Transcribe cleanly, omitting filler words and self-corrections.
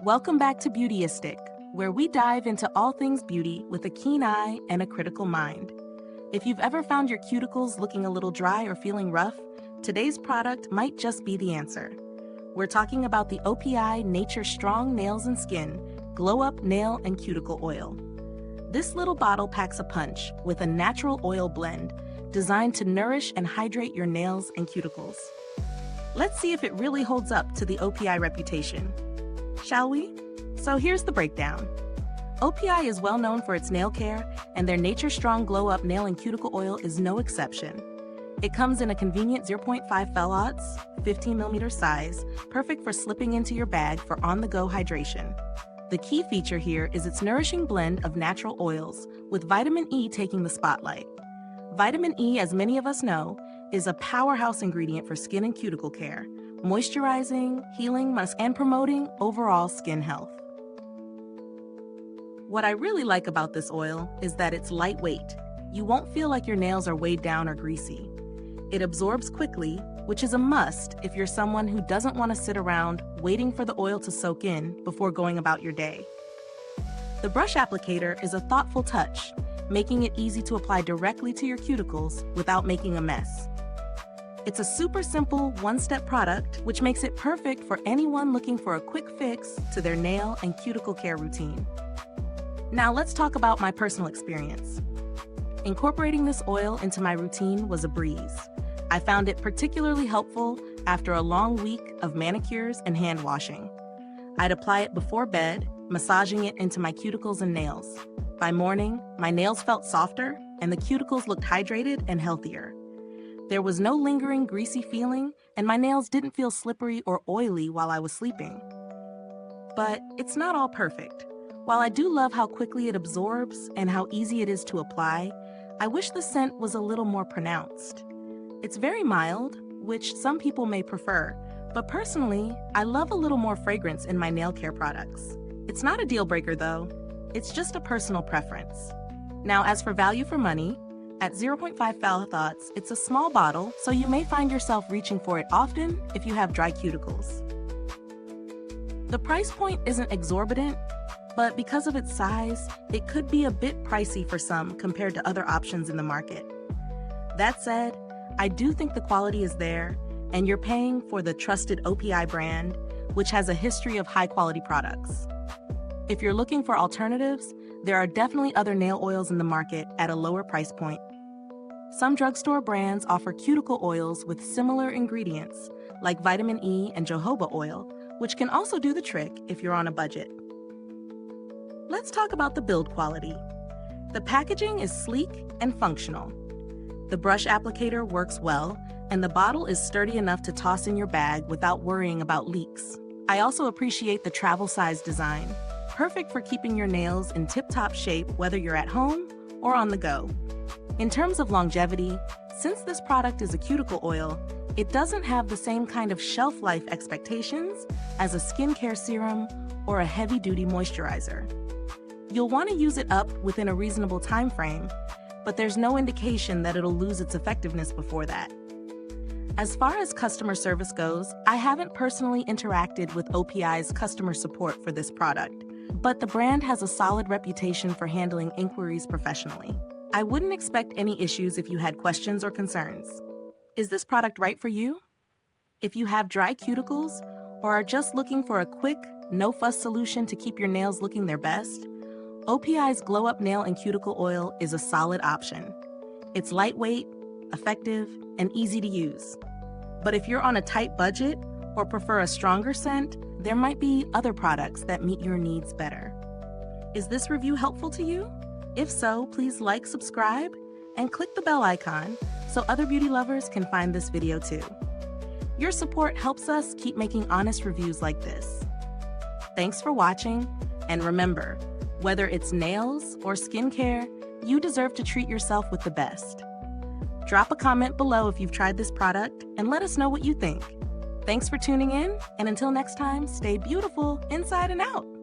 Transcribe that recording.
Welcome back to Beautyistic, where we dive into all things beauty with a keen eye and a critical mind. If you've ever found your cuticles looking a little dry or feeling rough, today's product might just be the answer. We're talking about the OPI Nature Strong Nails and Skin Glow Up Nail and Cuticle Oil. This little bottle packs a punch with a natural oil blend designed to nourish and hydrate your nails and cuticles. Let's see if it really holds up to the OPI reputation. Shall we? So here's the breakdown. OPI is well known for its nail care, and their Nature Strong Glow Up Nail and Cuticle Oil is no exception. It comes in a convenient 0.5 phthalates, 15mm size, perfect for slipping into your bag for on-the-go hydration. The key feature here is its nourishing blend of natural oils, with vitamin E taking the spotlight. Vitamin E, as many of us know, is a powerhouse ingredient for skin and cuticle care, moisturizing, healing, and promoting overall skin health. What I really like about this oil is that it's lightweight. You won't feel like your nails are weighed down or greasy. It absorbs quickly, which is a must if you're someone who doesn't want to sit around waiting for the oil to soak in before going about your day. The brush applicator is a thoughtful touch, making it easy to apply directly to your cuticles without making a mess. It's a super simple one-step product, which makes it perfect for anyone looking for a quick fix to their nail and cuticle care routine. Now let's talk about my personal experience. Incorporating this oil into my routine was a breeze. I found it particularly helpful after a long week of manicures and hand washing. I'd apply it before bed, massaging it into my cuticles and nails. By morning, my nails felt softer and the cuticles looked hydrated and healthier. There was no lingering greasy feeling, and my nails didn't feel slippery or oily while I was sleeping. But it's not all perfect. While I do love how quickly it absorbs and how easy it is to apply, I wish the scent was a little more pronounced. It's very mild, which some people may prefer, but personally, I love a little more fragrance in my nail care products. It's not a deal breaker though, it's just a personal preference. Now, as for value for money, at 0.5 phthalates, it's a small bottle, so you may find yourself reaching for it often if you have dry cuticles. The price point isn't exorbitant, but because of its size, it could be a bit pricey for some compared to other options in the market. That said, I do think the quality is there, and you're paying for the trusted OPI brand, which has a history of high-quality products. If you're looking for alternatives, there are definitely other nail oils in the market at a lower price point. Some drugstore brands offer cuticle oils with similar ingredients, like vitamin E and jojoba oil, which can also do the trick if you're on a budget. Let's talk about the build quality. The packaging is sleek and functional. The brush applicator works well, and the bottle is sturdy enough to toss in your bag without worrying about leaks. I also appreciate the travel size design, perfect for keeping your nails in tip-top shape whether you're at home or on the go. In terms of longevity, since this product is a cuticle oil, it doesn't have the same kind of shelf life expectations as a skincare serum or a heavy-duty moisturizer. You'll want to use it up within a reasonable time frame, but there's no indication that it'll lose its effectiveness before that. As far as customer service goes, I haven't personally interacted with OPI's customer support for this product, but the brand has a solid reputation for handling inquiries professionally. I wouldn't expect any issues if you had questions or concerns. Is this product right for you? If you have dry cuticles or are just looking for a quick, no-fuss solution to keep your nails looking their best, OPI's Glow Up Nail and Cuticle Oil is a solid option. It's lightweight, effective, and easy to use. But if you're on a tight budget or prefer a stronger scent, there might be other products that meet your needs better. Is this review helpful to you? If so, please like, subscribe, and click the bell icon so other beauty lovers can find this video too. Your support helps us keep making honest reviews like this. Thanks for watching, and remember, whether it's nails or skincare, you deserve to treat yourself with the best. Drop a comment below if you've tried this product and let us know what you think. Thanks for tuning in, and until next time, stay beautiful inside and out.